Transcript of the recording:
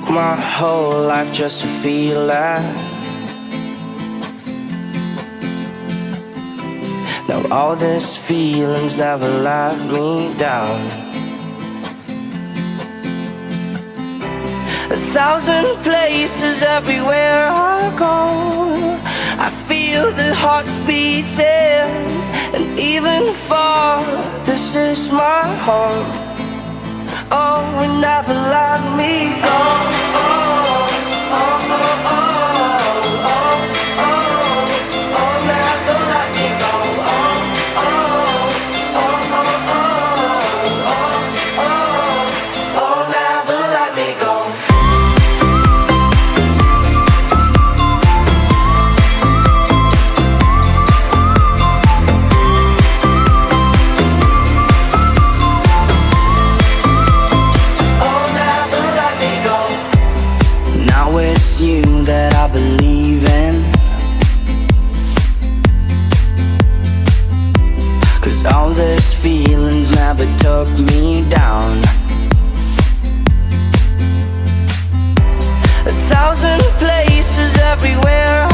my whole life just to feel that. Now all these feelings never let me down. 1,000 places everywhere I go, I feel the hearts beating, and even far, this is my home. Oh, and never let me go. Oh, oh, oh, oh, oh, oh, oh, oh, never let me go. Oh, oh, oh, oh, oh, oh, oh, oh, never let me go. You that I believe in, 'cause all these feelings never took me down. 1,000 places everywhere